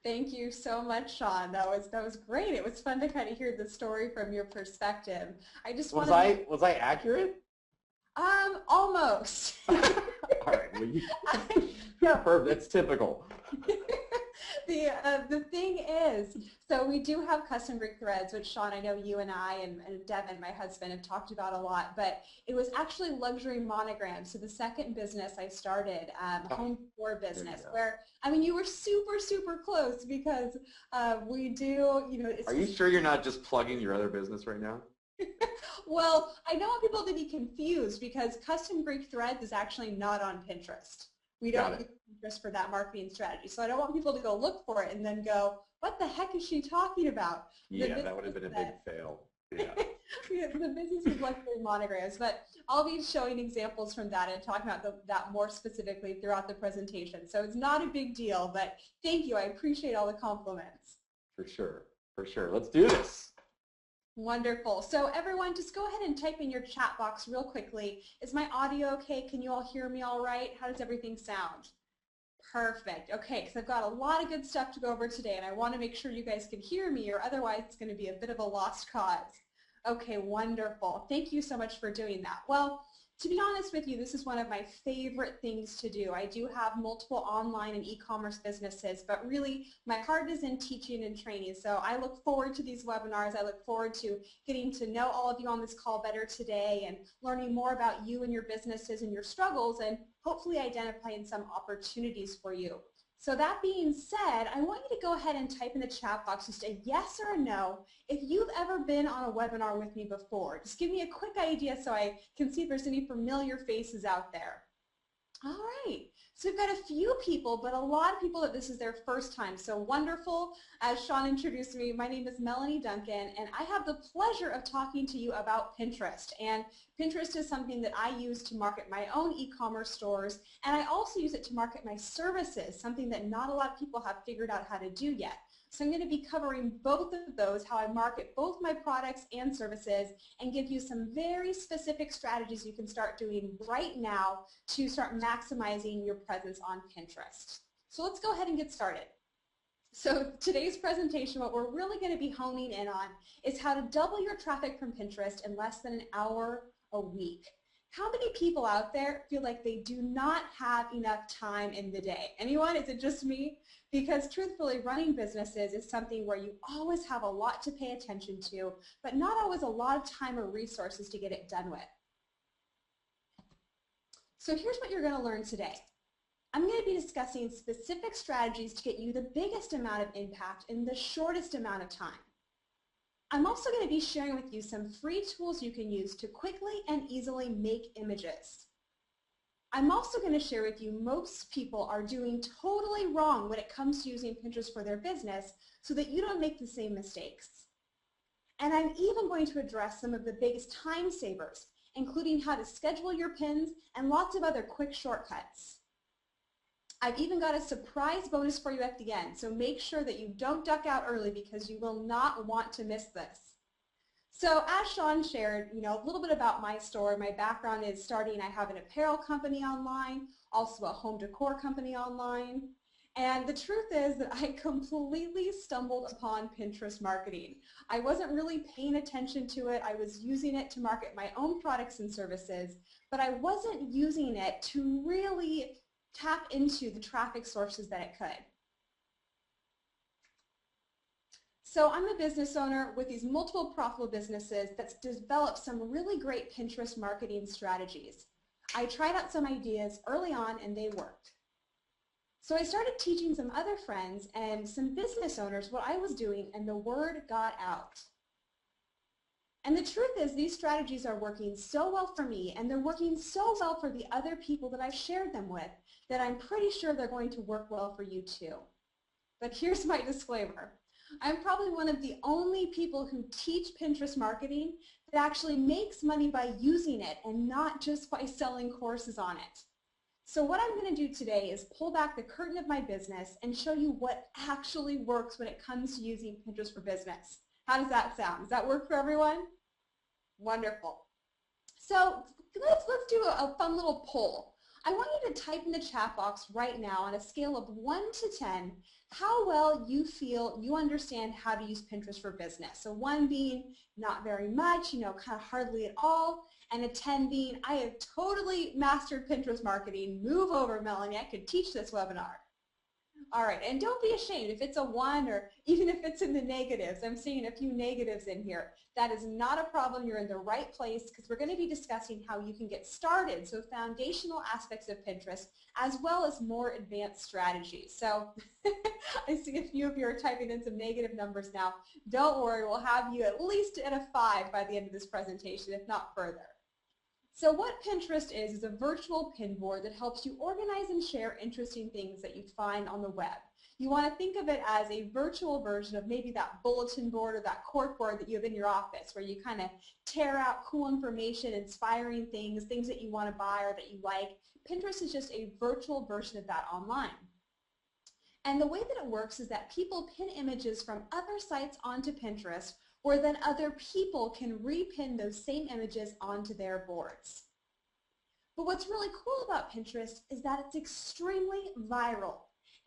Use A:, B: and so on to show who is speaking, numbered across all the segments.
A: Thank you so much, Sean. That was great. It was fun to kind of hear the story from your perspective. I just
B: Was
A: want to make
B: I accurate?
A: almost.
B: All right. Well, yeah, perfect. That's typical.
A: The thing is, so we do have custom Greek threads, which Sean, I know you and I and Devin, my husband, have talked about a lot, but it was actually luxury monograms. So the second business I started,
B: Oh,
A: home decor
B: there you
A: business,
B: go.
A: where, I mean, you were super, super close because we do, it's
B: Are you
A: just,
B: sure you're not just plugging your other business right now?
A: well, I don't want people to be confused because custom Greek threads is actually not on Pinterest. We
B: Got
A: don't use
B: it.
A: Pinterest for that marketing strategy. So I don't want people to go look for it and then go, what the heck is she talking about? The
B: Yeah, that would have
A: business
B: been a big
A: that
B: fail. Yeah.
A: the business is luxury monograms, but I'll be showing examples from that and talking about that more specifically throughout the presentation. So it's not a big deal, but thank you. I appreciate all the compliments.
B: For sure. For sure. Let's do this.
A: Wonderful. So everyone, just go ahead and type in your chat box real quickly. Is my audio okay? Can you all hear me all right? How does everything sound? Perfect. Okay, because I've got a lot of good stuff to go over today, and I want to make sure you guys can hear me, or otherwise it's going to be a bit of a lost cause. Okay, wonderful. Thank you so much for doing that. Well, to be honest with you, this is one of my favorite things to do. I do have multiple online and e-commerce businesses, but really my heart is in teaching and training. So I look forward to these webinars. I look forward to getting to know all of you on this call better today and learning more about you and your businesses and your struggles and hopefully identifying some opportunities for you. So that being said, I want you to go ahead and type in the chat box just a yes or a no if you've ever been on a webinar with me before. Just give me a quick idea so I can see if there's any familiar faces out there. All right, so we've got a few people, but a lot of people that this is their first time, so wonderful. As Sean introduced me, my name is Melanie Duncan, and I have the pleasure of talking to you about Pinterest. And Pinterest is something that I use to market my own e-commerce stores, and I also use it to market my services, something that not a lot of people have figured out how to do yet. So I'm going to be covering both of those, how I market both my products and services, and give you some very specific strategies you can start doing right now to start maximizing your presence on Pinterest. So let's go ahead and get started. So today's presentation, what we're really going to be honing in on is how to double your traffic from Pinterest in less than an hour a week. How many people out there feel like they do not have enough time in the day? Anyone? Is it just me? Because truthfully, running businesses is something where you always have a lot to pay attention to, but not always a lot of time or resources to get it done with. So here's what you're going to learn today. I'm going to be discussing specific strategies to get you the biggest amount of impact in the shortest amount of time. I'm also going to be sharing with you some free tools you can use to quickly and easily make images. I'm also going to share with you most people are doing totally wrong when it comes to using Pinterest for their business so that you don't make the same mistakes. And I'm even going to address some of the biggest time savers, including how to schedule your pins and lots of other quick shortcuts. I've even got a surprise bonus for you at the end, so make sure that you don't duck out early because you will not want to miss this. So as Sean shared, a little bit about my store. My background is I have an apparel company online, also a home decor company online. And the truth is that I completely stumbled upon Pinterest marketing. I wasn't really paying attention to it. I was using it to market my own products and services, but I wasn't using it to really tap into the traffic sources that it could. So I'm a business owner with these multiple profitable businesses that's developed some really great Pinterest marketing strategies. I tried out some ideas early on and they worked. So I started teaching some other friends and some business owners what I was doing, and the word got out. And the truth is these strategies are working so well for me, and they're working so well for the other people that I've shared them with, that I'm pretty sure they're going to work well for you too. But here's my disclaimer. I'm probably one of the only people who teach Pinterest marketing that actually makes money by using it and not just by selling courses on it. So what I'm going to do today is pull back the curtain of my business and show you what actually works when it comes to using Pinterest for business. How does that sound? Does that work for everyone? Wonderful. So let's do a fun little poll. I want you to type in the chat box right now on a scale of 1 to 10, how well you feel you understand how to use Pinterest for business. So 1 being not very much, kind of hardly at all, and a 10 being I have totally mastered Pinterest marketing. Move over, Melanie, I could teach this webinar. All right, and don't be ashamed if it's a 1 or even if it's in the negatives. I'm seeing a few negatives in here. That is not a problem. You're in the right place because we're going to be discussing how you can get started, so foundational aspects of Pinterest as well as more advanced strategies. So I see a few of you are typing in some negative numbers now. Don't worry, we'll have you at least at a 5 by the end of this presentation, if not further. So what Pinterest is a virtual pin board that helps you organize and share interesting things that you find on the web. You want to think of it as a virtual version of maybe that bulletin board or that cork board that you have in your office where you kind of tear out cool information, inspiring things, things that you want to buy or that you like. Pinterest is just a virtual version of that online. And the way that it works is that people pin images from other sites onto Pinterest where then other people can repin those same images onto their boards. But what's really cool about Pinterest is that it's extremely viral.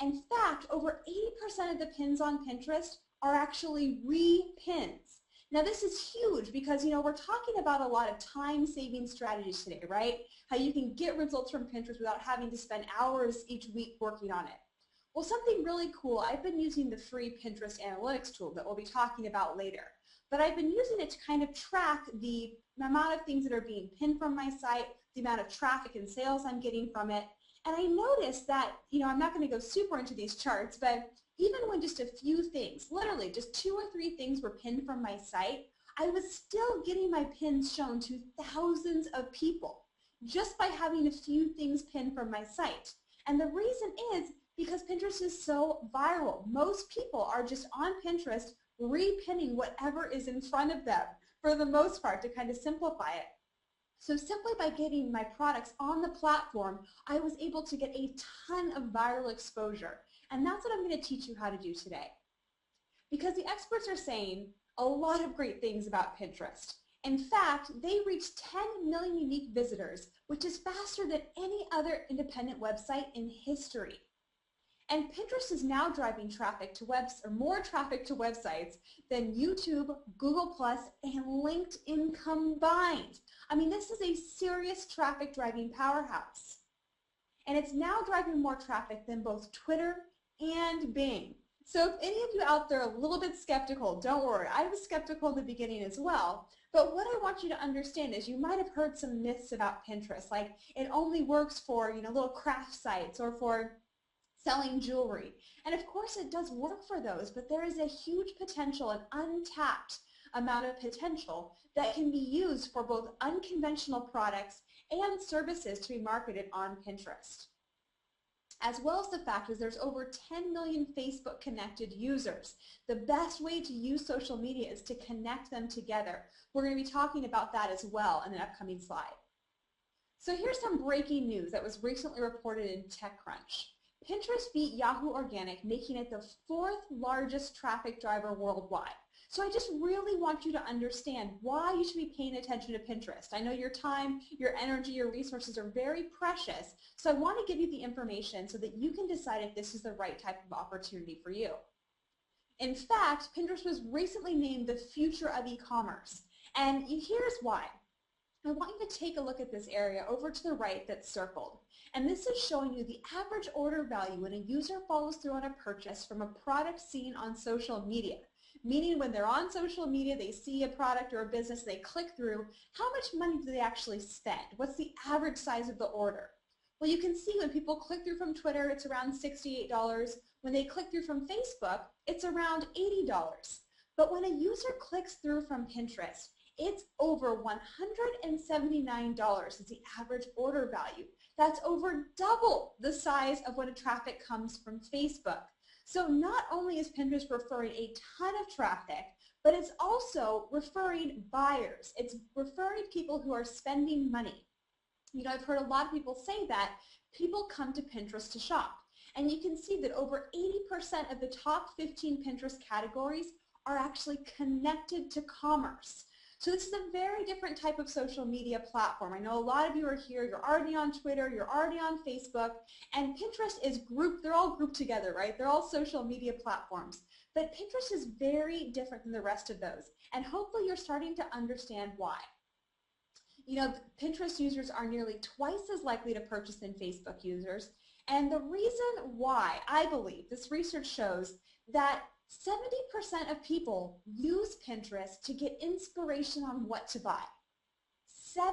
A: In fact, over 80% of the pins on Pinterest are actually re-pins. Now this is huge because, we're talking about a lot of time-saving strategies today, right? How you can get results from Pinterest without having to spend hours each week working on it. Well, something really cool, I've been using the free Pinterest analytics tool that we'll be talking about later. But I've been using it to kind of track the amount of things that are being pinned from my site, the amount of traffic and sales I'm getting from it. And I noticed that, I'm not going to go super into these charts, but even when just a few things, literally just 2 or 3 things were pinned from my site, I was still getting my pins shown to thousands of people just by having a few things pinned from my site. And the reason is because Pinterest is so viral. Most people are just on Pinterest repinning whatever is in front of them for the most part to kind of simplify it. So simply by getting my products on the platform, I was able to get a ton of viral exposure. And that's what I'm going to teach you how to do today. Because the experts are saying a lot of great things about Pinterest. In fact, they reached 10 million unique visitors, which is faster than any other independent website in history. And Pinterest is now driving traffic to more traffic to websites than YouTube, Google+, and LinkedIn combined. I mean, this is a serious traffic driving powerhouse. And it's now driving more traffic than both Twitter and Bing. So if any of you out there are a little bit skeptical, don't worry. I was skeptical in the beginning as well. But what I want you to understand is you might have heard some myths about Pinterest, like it only works for, little craft sites or for selling jewelry. And of course it does work for those, but there is a huge potential, an untapped amount of potential that can be used for both unconventional products and services to be marketed on Pinterest. As well as the fact is there's over 10 million Facebook connected users. The best way to use social media is to connect them together. We're going to be talking about that as well in an upcoming slide. So here's some breaking news that was recently reported in TechCrunch. Pinterest beat Yahoo Organic, making it the 4th largest traffic driver worldwide. So I just really want you to understand why you should be paying attention to Pinterest. I know your time, your energy, your resources are very precious, so I want to give you the information so that you can decide if this is the right type of opportunity for you. In fact, Pinterest was recently named the future of e-commerce, and here's why. I want you to take a look at this area over to the right that's circled. And this is showing you the average order value when a user follows through on a purchase from a product seen on social media. Meaning when they're on social media, they see a product or a business, they click through, how much money do they actually spend? What's the average size of the order? Well, you can see when people click through from Twitter, it's around $68. When they click through from Facebook, it's around $80. But when a user clicks through from Pinterest, it's over $179 is the average order value. That's over double the size of when a traffic comes from Facebook. So not only is Pinterest referring a ton of traffic, but it's also referring buyers. It's referring people who are spending money. I've heard a lot of people say that people come to Pinterest to shop. And you can see that over 80% of the top 15 Pinterest categories are actually connected to commerce. So this is a very different type of social media platform. I know a lot of you are here, you're already on Twitter, you're already on Facebook, and Pinterest is grouped, they're all grouped together, right? They're all social media platforms. But Pinterest is very different than the rest of those, and hopefully you're starting to understand why. You know, Pinterest users are nearly twice as likely to purchase than Facebook users, and the reason why, I believe, this research shows that 70% of people use Pinterest to get inspiration on what to buy. 70%.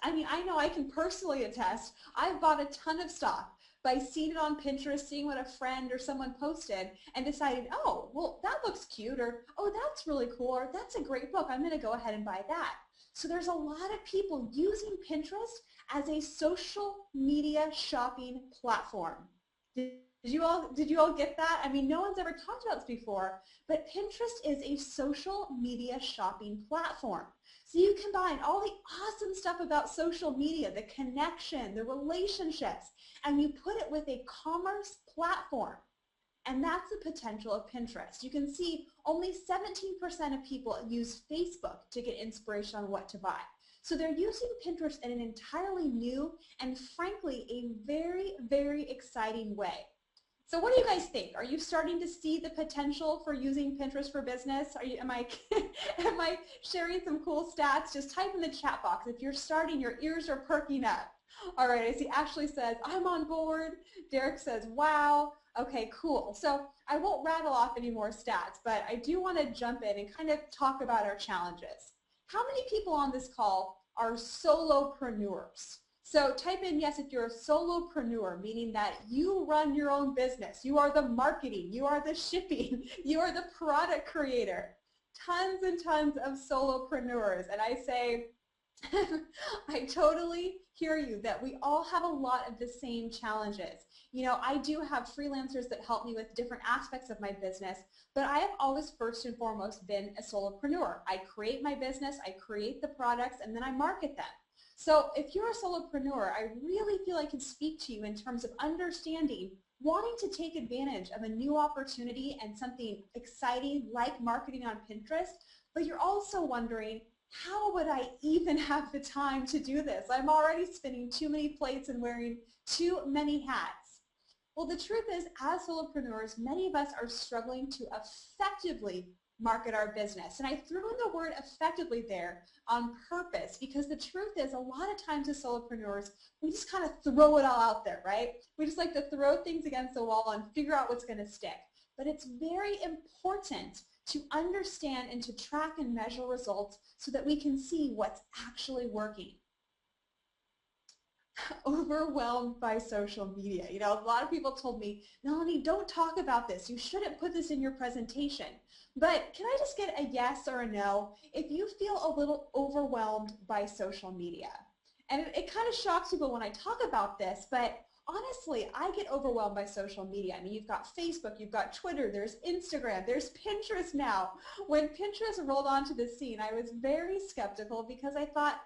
A: I mean, I know I can personally attest. I've bought a ton of stuff by seeing it on Pinterest, seeing what a friend or someone posted, and decided, oh, well, that looks cute, or oh, that's really cool, or that's a great book. I'm going to go ahead and buy that. So there's a lot of people using Pinterest as a social media shopping platform. Did you all get that? I mean, no one's ever talked about this before, but Pinterest is a social media shopping platform. So you combine all the awesome stuff about social media, the connection, the relationships, and you put it with a commerce platform. And that's the potential of Pinterest. You can see only 17% of people use Facebook to get inspiration on what to buy. So they're using Pinterest in an entirely new and frankly a very, very exciting way. So what do you guys think? Are you starting to see the potential for using Pinterest for business? Am I sharing some cool stats? Just type in the chat box. If you're starting, your ears are perking up. All right, I see Ashley says, I'm on board. Derek says, wow. Okay, cool. So I won't rattle off any more stats, but I do want to jump in and kind of talk about our challenges. How many people on this call are solopreneurs? So type in yes if you're a solopreneur, meaning that you run your own business. You are the marketing, you are the shipping, you are the product creator. Tons and tons of solopreneurs. And I say, I totally hear you that we all have a lot of the same challenges. You know, I do have freelancers that help me with different aspects of my business, but I have always first and foremost been a solopreneur. I create my business, I create the products, and then I market them. So if you're a solopreneur, I really feel I can speak to you in terms of understanding, wanting to take advantage of a new opportunity and something exciting like marketing on Pinterest, but you're also wondering, how would I even have the time to do this? I'm already spinning too many plates and wearing too many hats. Well, the truth is, as solopreneurs, many of us are struggling to effectively market our business. And I threw in the word effectively there on purpose because the truth is a lot of times as solopreneurs, we just kind of throw it all out there, right? We just like to throw things against the wall and figure out what's going to stick. But it's very important to understand and to track and measure results so that we can see what's actually working. Overwhelmed by social media. You know, a lot of people told me, Melanie, don't talk about this. You shouldn't put this in your presentation. But can I just get a yes or a no if you feel a little overwhelmed by social media? And it kind of shocks people when I talk about this, but honestly, I get overwhelmed by social media. I mean, you've got Facebook, you've got Twitter, there's Instagram, there's Pinterest now. When Pinterest rolled onto the scene, I was very skeptical because I thought,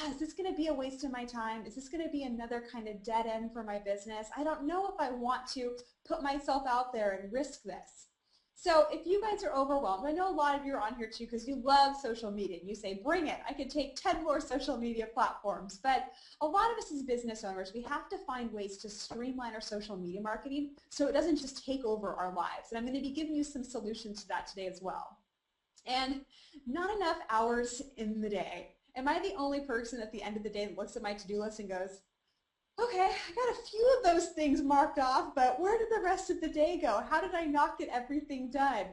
A: is this going to be a waste of my time? Is this going to be another kind of dead end for my business? I don't know if I want to put myself out there and risk this. So if you guys are overwhelmed, I know a lot of you are on here too because you love social media. You say, bring it. I could take 10 more social media platforms. But a lot of us as business owners, we have to find ways to streamline our social media marketing so it doesn't just take over our lives. And I'm going to be giving you some solutions to that today as well. And not enough hours in the day. Am I the only person at the end of the day that looks at my to-do list and goes, okay, I got a few of those things marked off, but where did the rest of the day go? How did I not get everything done?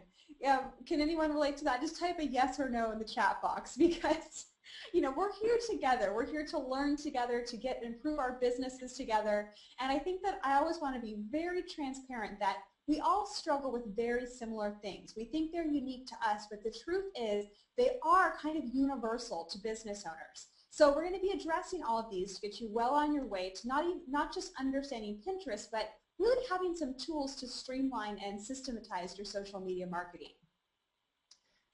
A: Can anyone relate to that? Just type a yes or no in the chat box because, you know, we're here together. We're here to learn together, to improve our businesses together. And I think that I always want to be very transparent that we all struggle with very similar things. We think they're unique to us, but the truth is they are kind of universal to business owners. So we're going to be addressing all of these to get you well on your way to not just understanding Pinterest, but really having some tools to streamline and systematize your social media marketing.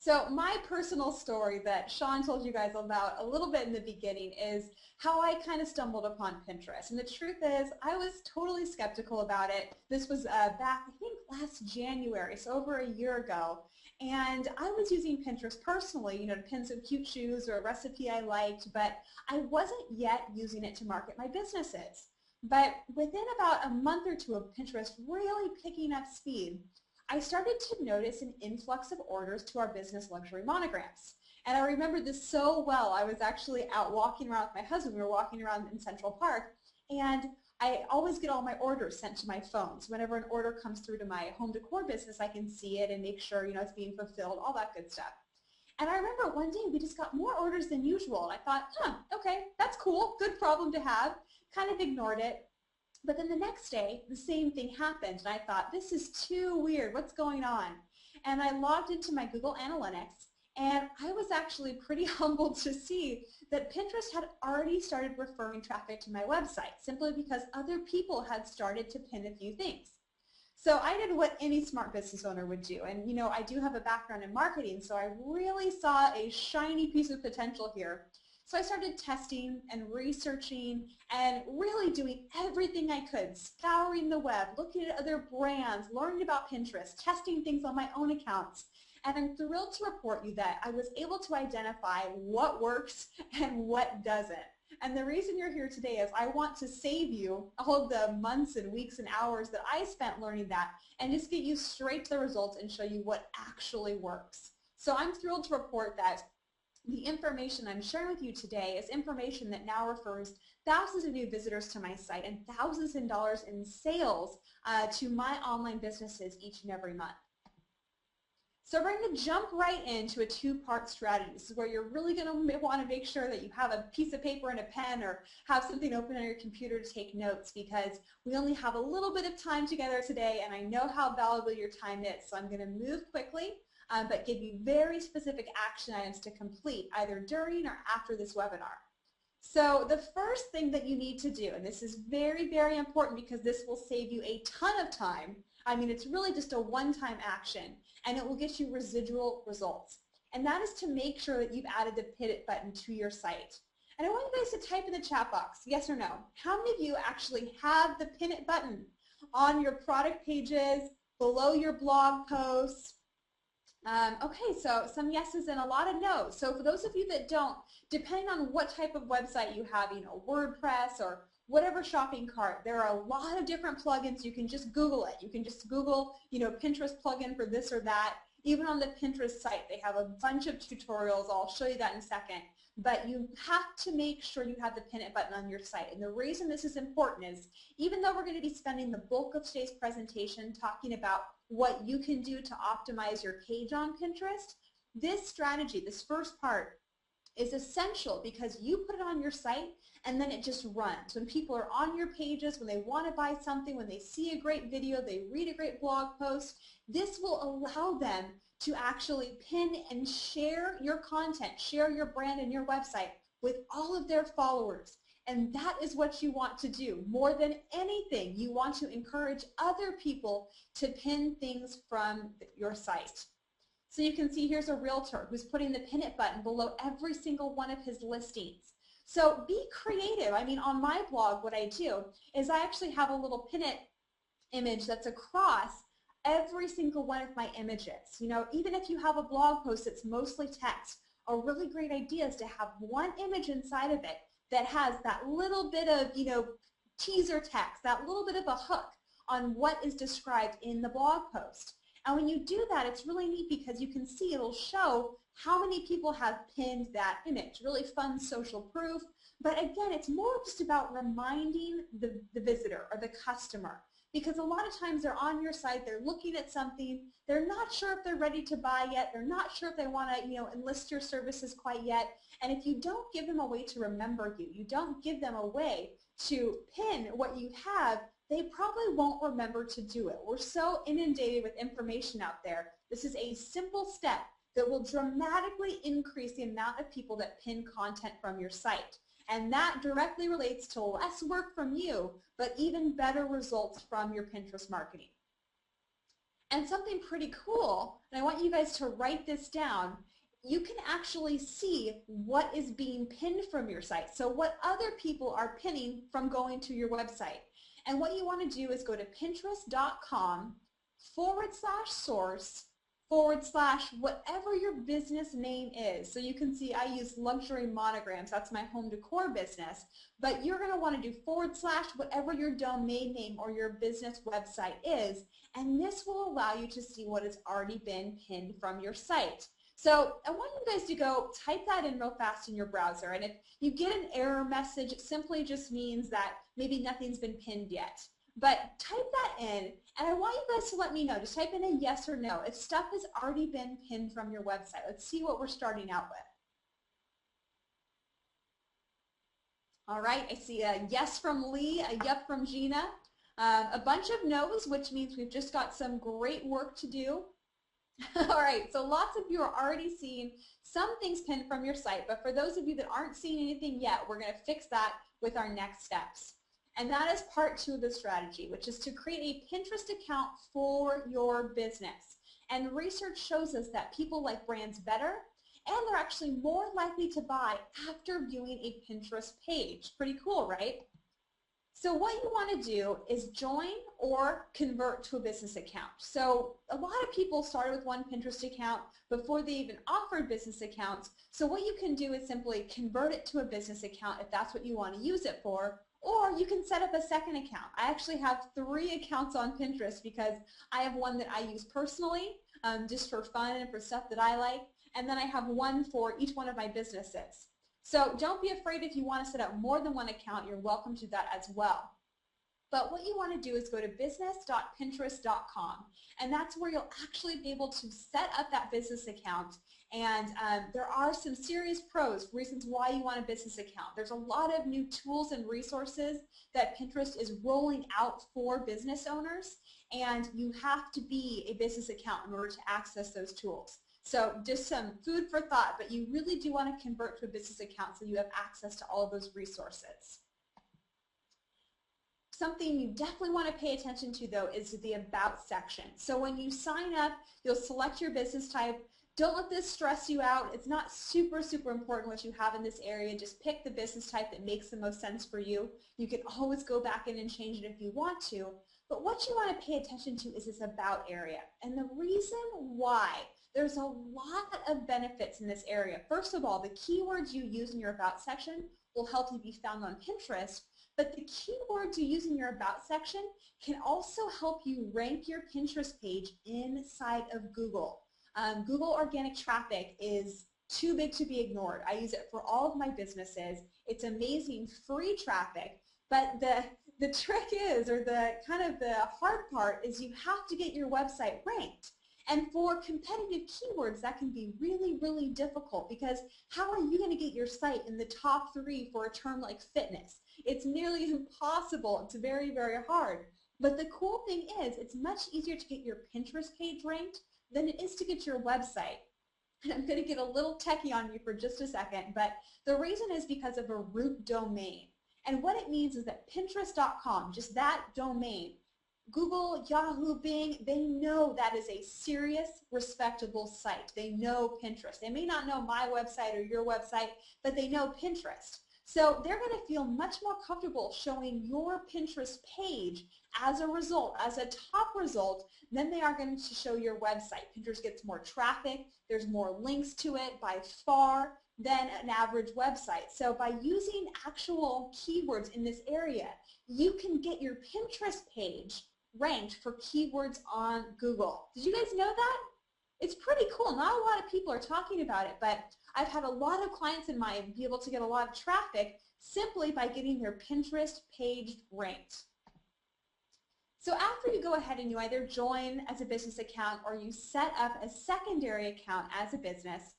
A: So my personal story that Sean told you guys about a little bit in the beginning is how I kind of stumbled upon Pinterest. And the truth is I was totally skeptical about it. This was back, I think, last January, so over a year ago. And I was using Pinterest personally, you know, to pin some cute shoes or a recipe I liked, but I wasn't yet using it to market my businesses. But within about a month or two of Pinterest really picking up speed, I started to notice an influx of orders to our business luxury monograms. And I remember this so well. I was actually out walking around with my husband. We were walking around in Central Park, and I always get all my orders sent to my phone. So whenever an order comes through to my home decor business, I can see it and make sure, you know, it's being fulfilled, all that good stuff. And I remember one day we just got more orders than usual. And I thought, okay, that's cool, good problem to have. Kind of ignored it. But then the next day, the same thing happened. And I thought, this is too weird. What's going on? And I logged into my Google Analytics. And I was actually pretty humbled to see that Pinterest had already started referring traffic to my website simply because other people had started to pin a few things. So I did what any smart business owner would do. And you know, I do have a background in marketing, so I really saw a shiny piece of potential here. So I started testing and researching and really doing everything I could, scouring the web, looking at other brands, learning about Pinterest, testing things on my own accounts. And I'm thrilled to report you that I was able to identify what works and what doesn't. And the reason you're here today is I want to save you all of the months and weeks and hours that I spent learning that and just get you straight to the results and show you what actually works. So I'm thrilled to report that the information I'm sharing with you today is information that now refers thousands of new visitors to my site and thousands of dollars in sales to my online businesses each and every month. So we're going to jump right into a two-part strategy. This is where you're really going to want to make sure that you have a piece of paper and a pen or have something open on your computer to take notes because we only have a little bit of time together today and I know how valuable your time is. So I'm going to move quickly but give you very specific action items to complete either during or after this webinar. So the first thing that you need to do, and this is very, very important because this will save you a ton of time. I mean, it's really just a one-time action, and it will get you residual results. And that is to make sure that you've added the pivot button to your site. And I want you guys to type in the chat box, yes or no. How many of you actually have the pin it button on your product pages, below your blog posts? Okay, so some yeses and a lot of no's. So for those of you that don't, depending on what type of website you have, you know, WordPress or whatever shopping cart, there are a lot of different plugins. You can just Google it. You can just Google, you know, Pinterest plugin for this or that. Even on the Pinterest site, they have a bunch of tutorials. I'll show you that in a second. But you have to make sure you have the pin it button on your site. And the reason this is important is even though we're going to be spending the bulk of today's presentation talking about what you can do to optimize your page on Pinterest, this strategy, this first part, is essential because you put it on your site and then it just runs. When people are on your pages, when they want to buy something, when they see a great video, they read a great blog post, this will allow them to actually pin and share your content, share your brand and your website with all of their followers. And that is what you want to do. More than anything, you want to encourage other people to pin things from your site. So you can see here's a realtor who's putting the pin it button below every single one of his listings. So be creative. I mean, on my blog, what I do is I actually have a little pin it image that's across every single one of my images. You know, even if you have a blog post that's mostly text, a really great idea is to have one image inside of it that has that little bit of, you know, teaser text, that little bit of a hook on what is described in the blog post. And when you do that, it's really neat because you can see it'll show how many people have pinned that image. Really fun social proof. But again, it's more just about reminding the visitor or the customer. Because a lot of times they're on your site, they're looking at something, they're not sure if they're ready to buy yet, they're not sure if they want to, you know, enlist your services quite yet. And if you don't give them a way to remember you, you don't give them a way to pin what you have, they probably won't remember to do it. We're so inundated with information out there. This is a simple step that will dramatically increase the amount of people that pin content from your site. And that directly relates to less work from you, but even better results from your Pinterest marketing. And something pretty cool, and I want you guys to write this down, you can actually see what is being pinned from your site. So what other people are pinning from going to your website. And what you want to do is go to pinterest.com /source / whatever your business name is. So you can see I use luxury monograms. That's my home decor business. But you're going to want to do / whatever your domain name or your business website is. And this will allow you to see what has already been pinned from your site. So I want you guys to go type that in real fast in your browser. And if you get an error message, it simply just means that maybe nothing's been pinned yet. But type that in, and I want you guys to let me know. Just type in a yes or no if stuff has already been pinned from your website. Let's see what we're starting out with. All right, I see a yes from Lee, a yup from Gina, a bunch of no's, which means we've just got some great work to do. All right, so lots of you are already seeing some things pinned from your site, but for those of you that aren't seeing anything yet, we're going to fix that with our next steps. And that is part 2 of the strategy, which is to create a Pinterest account for your business. And research shows us that people like brands better, and they're actually more likely to buy after viewing a Pinterest page. Pretty cool, right? So what you want to do is join or convert to a business account. So a lot of people started with one Pinterest account before they even offered business accounts. So what you can do is simply convert it to a business account if that's what you want to use it for, or you can set up a second account. I actually have 3 accounts on Pinterest because I have one that I use personally, just for fun and for stuff that I like, and then I have one for each one of my businesses. So don't be afraid if you want to set up more than one account, you're welcome to that as well. But what you want to do is go to business.pinterest.com, and that's where you'll actually be able to set up that business account. And there are some serious pros, reasons why you want a business account. There's a lot of new tools and resources that Pinterest is rolling out for business owners, and you have to be a business account in order to access those tools. So just some food for thought, but you really do want to convert to a business account so you have access to all of those resources. Something you definitely want to pay attention to, though, is the About section. So when you sign up, you'll select your business type. Don't let this stress you out. It's not super important what you have in this area. Just pick the business type that makes the most sense for you. You can always go back in and change it if you want to. But what you want to pay attention to is this About area. And the reason why, there's a lot of benefits in this area. First of all, the keywords you use in your About section will help you be found on Pinterest. But the keywords you use in your About section can also help you rank your Pinterest page inside of Google. Google organic traffic is too big to be ignored. I use it for all of my businesses. It's amazing free traffic, but the trick is, or the hard part is, you have to get your website ranked. And for competitive keywords, that can be really difficult, because how are you going to get your site in the top 3 for a term like fitness? It's nearly impossible. It's very hard. But the cool thing is, it's much easier to get your Pinterest page ranked than it is to get your website. And I'm going to get a little techie on you for just a second, but the reason is because of a root domain. And what it means is that Pinterest.com, just that domain, Google, Yahoo, Bing, they know that is a serious, respectable site. They know Pinterest. They may not know my website or your website, but they know Pinterest. So they're going to feel much more comfortable showing your Pinterest page as a result, as a top result, than they are going to show your website. Pinterest gets more traffic. There's more links to it by far than an average website. So by using actual keywords in this area, you can get your Pinterest page ranked for keywords on Google. Did you guys know that? It's pretty cool. Not a lot of people are talking about it, but I've had a lot of clients in mind be able to get a lot of traffic simply by getting their Pinterest page ranked. So after you go ahead and you either join as a business account or you set up a secondary account as a business,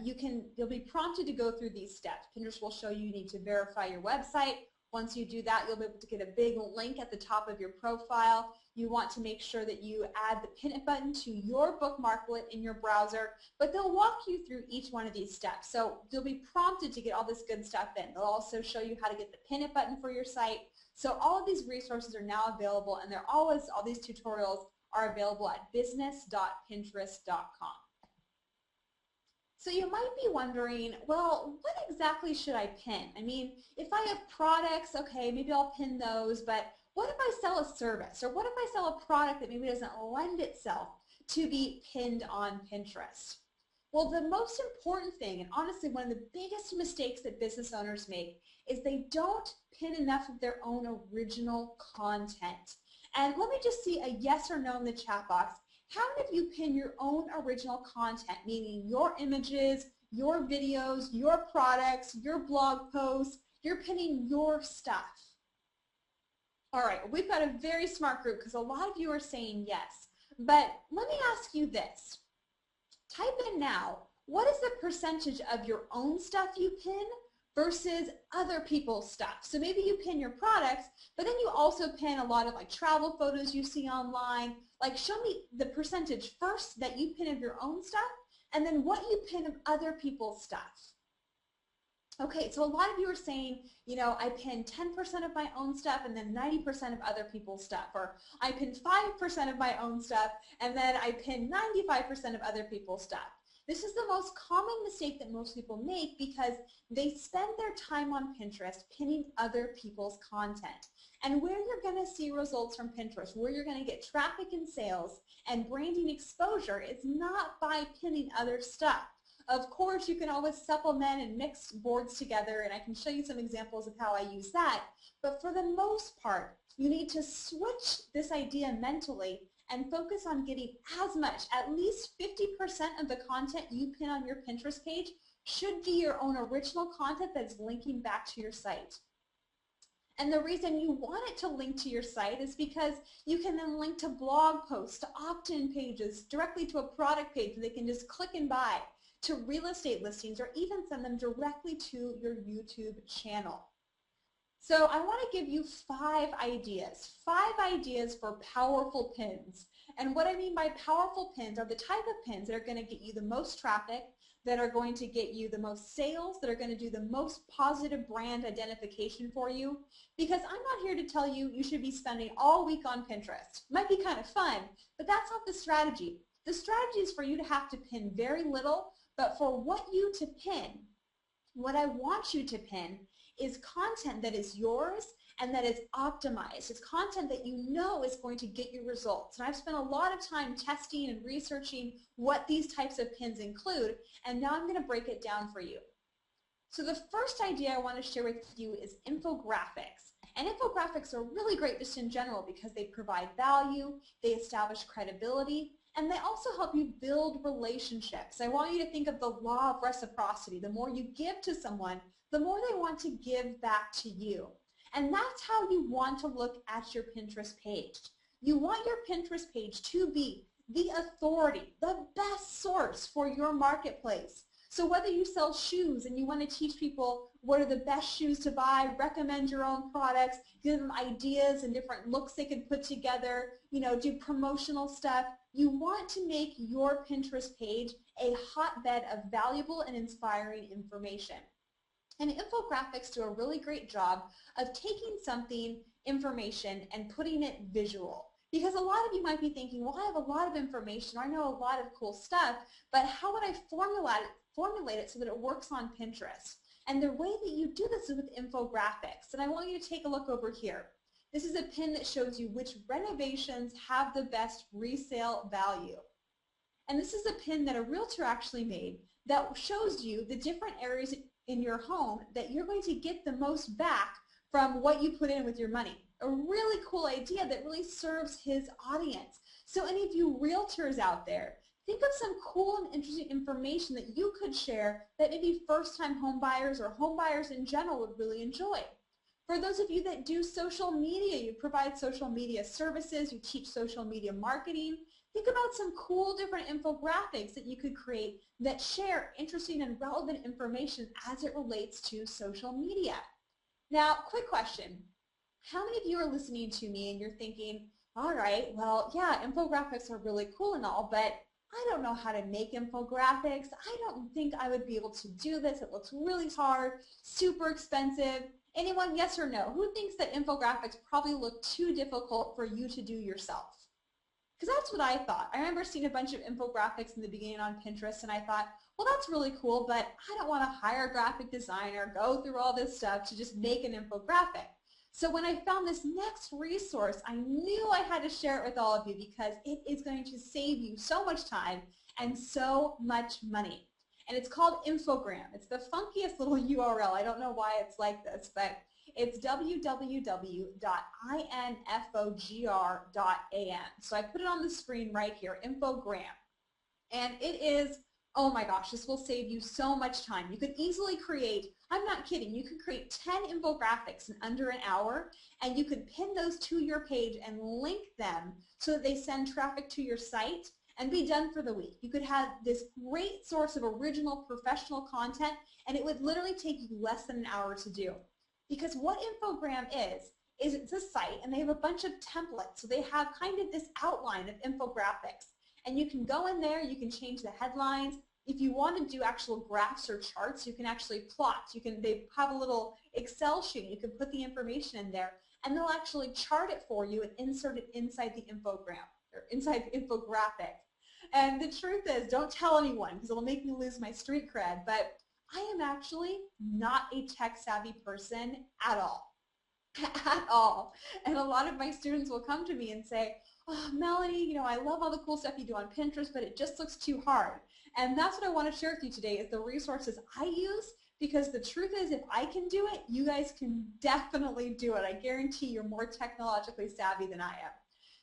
A: you'll be prompted to go through these steps. Pinterest will show you need to verify your website. Once you do that, you'll be able to get a big link at the top of your profile. You want to make sure that you add the pin it button to your bookmarklet in your browser, but they'll walk you through each one of these steps. So you'll be prompted to get all this good stuff in. They'll also show you how to get the pin it button for your site. So all of these resources are now available, and all these tutorials are available at business.pinterest.com. So you might be wondering, well, what exactly should I pin? I mean, if I have products, okay, maybe I'll pin those, but what if I sell a service? Or what if I sell a product that maybe doesn't lend itself to be pinned on Pinterest? Well, the most important thing, and honestly one of the biggest mistakes that business owners make, is they don't pin enough of their own original content. And let me just see a yes or no in the chat box. How many of you pin your own original content, meaning your images, your videos, your products, your blog posts? You're pinning your stuff. All right, we've got a very smart group because a lot of you are saying yes. But let me ask you this. Type in now, what is the percentage of your own stuff you pin versus other people's stuff? So maybe you pin your products, but then you also pin a lot of like travel photos you see online. Like show me the percentage first that you pin of your own stuff and then what you pin of other people's stuff. Okay, so a lot of you are saying, you know, I pin 10% of my own stuff and then 90% of other people's stuff, or I pin 5% of my own stuff and then I pin 95% of other people's stuff. This is the most common mistake that most people make because they spend their time on Pinterest pinning other people's content. And where you're going to see results from Pinterest, where you're going to get traffic and sales and branding exposure is not by pinning other stuff. Of course, you can always supplement and mix boards together, and I can show you some examples of how I use that. But for the most part, you need to switch this idea mentally and focus on getting as much, at least 50% of the content you pin on your Pinterest page should be your own original content that's linking back to your site. And the reason you want it to link to your site is because you can then link to blog posts, to opt-in pages, directly to a product page that they can just click and buy, to real estate listings, or even send them directly to your YouTube channel. So I want to give you 5 ideas for powerful pins. And what I mean by powerful pins are the type of pins that are going to get you the most traffic, that are going to get you the most sales, that are going to do the most positive brand identification for you. Because I'm not here to tell you you should be spending all week on Pinterest. Might be kind of fun, but that's not the strategy. The strategy is for you to have to pin very little, but for what you to pin, what I want you to pin is content that is yours and that is optimized. It's content that you know is going to get you results. And I've spent a lot of time testing and researching what these types of pins include, and now I'm going to break it down for you. So the first idea I want to share with you is infographics. And infographics are really great just in general because they provide value, they establish credibility, and they also help you build relationships. I want you to think of the law of reciprocity. The more you give to someone, the more they want to give back to you. And that's how you want to look at your Pinterest page. You want your Pinterest page to be the authority, the best source for your marketplace. So whether you sell shoes and you want to teach people what are the best shoes to buy, recommend your own products, give them ideas and different looks they can put together, you know, do promotional stuff, you want to make your Pinterest page a hotbed of valuable and inspiring information. And infographics do a really great job of taking something, information, and putting it visual. Because a lot of you might be thinking, well, I have a lot of information, or I know a lot of cool stuff, but how would I formulate it so that it works on Pinterest? And the way that you do this is with infographics. And I want you to take a look over here. This is a pin that shows you which renovations have the best resale value. And this is a pin that a realtor actually made that shows you the different areas in your home that you're going to get the most back from what you put in with your money. A really cool idea that really serves his audience. So any of you realtors out there, think of some cool and interesting information that you could share that maybe first-time home buyers or home buyers in general would really enjoy. For those of you that do social media, you provide social media services, you teach social media marketing, think about some cool different infographics that you could create that share interesting and relevant information as it relates to social media. Now, quick question. How many of you are listening to me and you're thinking, all right, well, yeah, infographics are really cool and all, but I don't know how to make infographics. I don't think I would be able to do this. It looks really hard, super expensive. Anyone, yes or no? Who thinks that infographics probably look too difficult for you to do yourself? Because that's what I thought. I remember seeing a bunch of infographics in the beginning on Pinterest, and I thought, well, that's really cool, but I don't want to hire a graphic designer, go through all this stuff to just make an infographic. So when I found this next resource, I knew I had to share it with all of you because it is going to save you so much time and so much money. And it's called Infogram. It's the funkiest little URL. I don't know why it's like this, but it's www.infogr.an. So I put it on the screen right here, Infogram. And it is, oh my gosh, this will save you so much time. You could easily create, I'm not kidding, you could create 10 infographics in under an hour, and you could pin those to your page and link them so that they send traffic to your site and be done for the week. You could have this great source of original professional content, and it would literally take you less than an hour to do. Because what Infogram is it's a site, and they have a bunch of templates. So they have kind of this outline of infographics. And you can go in there, you can change the headlines. If you want to do actual graphs or charts, you can actually plot. They have a little Excel sheet. You can put the information in there, and they'll actually chart it for you and insert it inside the infogram, or inside the infographic. And the truth is, don't tell anyone because it'll make me lose my street cred, but I am actually not a tech-savvy person at all. At all. And a lot of my students will come to me and say, oh, Melanie, I love all the cool stuff you do on Pinterest, but it just looks too hard. And that's what I want to share with you today is the resources I use, because the truth is if I can do it, you guys can definitely do it. I guarantee you're more technologically savvy than I am.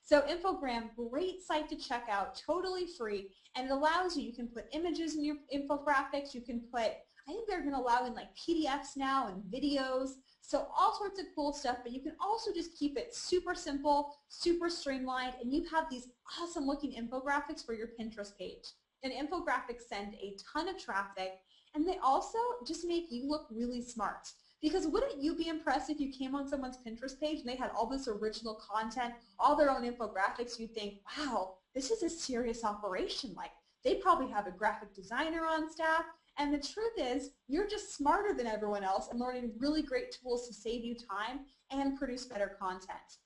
A: So Infogram, great site to check out, totally free, and it allows you can put images in your infographics, you can put, I think they're going to allow in like PDFs now and videos, so all sorts of cool stuff, but you can also just keep it super simple, super streamlined, and you have these awesome looking infographics for your Pinterest page. And infographics send a ton of traffic, and they also just make you look really smart. Because wouldn't you be impressed if you came on someone's Pinterest page and they had all this original content, all their own infographics, you'd think, wow, this is a serious operation. Like, they probably have a graphic designer on staff. And the truth is, you're just smarter than everyone else and learning really great tools to save you time and produce better content.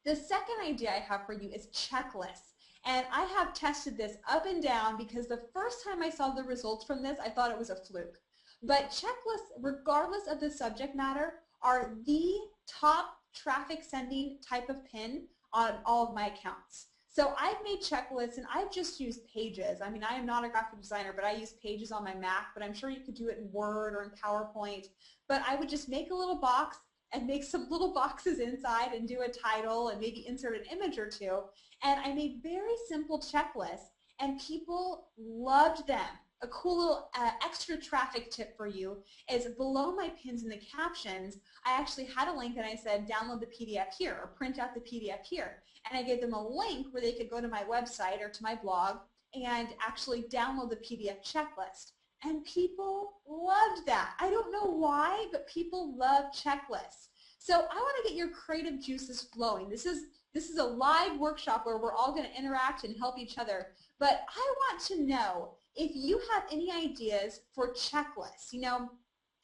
A: The second idea I have for you is checklists. And I have tested this up and down because the first time I saw the results from this, I thought it was a fluke. But checklists, regardless of the subject matter, are the top traffic sending type of pin on all of my accounts. So I've made checklists, and I've just used Pages. I mean, I am not a graphic designer, but I use Pages on my Mac, but I'm sure you could do it in Word or in PowerPoint. But I would just make a little box and make some little boxes inside and do a title and maybe insert an image or two. And I made very simple checklists, and people loved them. A cool little extra traffic tip for you is below my pins in the captions, I actually had a link and I said, download the PDF here or print out the PDF here. And I gave them a link where they could go to my website or to my blog and actually download the PDF checklist. And people loved that. I don't know why, but people love checklists. So I want to get your creative juices flowing. This is a live workshop where we're all going to interact and help each other. But I want to know if you have any ideas for checklists.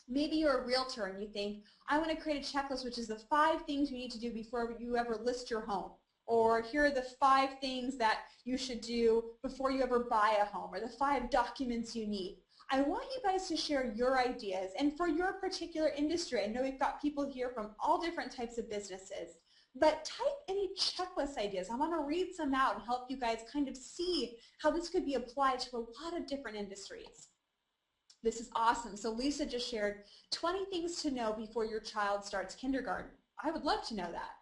A: Maybe you're a realtor and you think, I want to create a checklist, which is the 5 things you need to do before you ever list your home. Or here are the 5 things that you should do before you ever buy a home, or the 5 documents you need. I want you guys to share your ideas, and for your particular industry. I know we've got people here from all different types of businesses. But type any checklist ideas. I want to read some out and help you guys kind of see how this could be applied to a lot of different industries. This is awesome. So Lisa just shared 20 things to know before your child starts kindergarten. I would love to know that.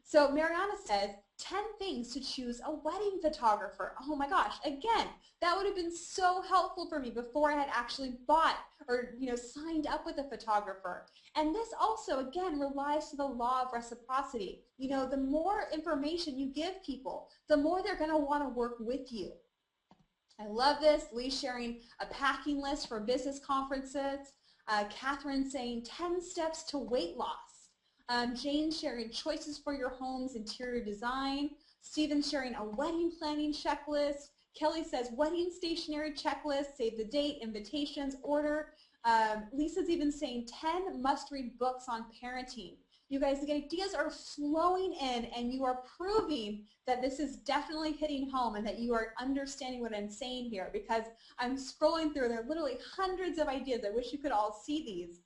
A: So Mariana says 10 things to choose a wedding photographer. Oh my gosh, again, that would have been so helpful for me before I had actually bought or signed up with a photographer. And this also, again, relies to the law of reciprocity. The more information you give people, the more they're going to want to work with you. I love this. Lee sharing a packing list for business conferences. Catherine saying 10 steps to weight loss. Jane sharing choices for your home's interior design. Stephen sharing a wedding planning checklist. Kelly says wedding stationery checklist, save the date, invitations, order. Lisa's even saying 10 must-read books on parenting. You guys, the ideas are flowing in, and you are proving that this is definitely hitting home and that you are understanding what I'm saying here, because I'm scrolling through. There are literally hundreds of ideas. I wish you could all see these.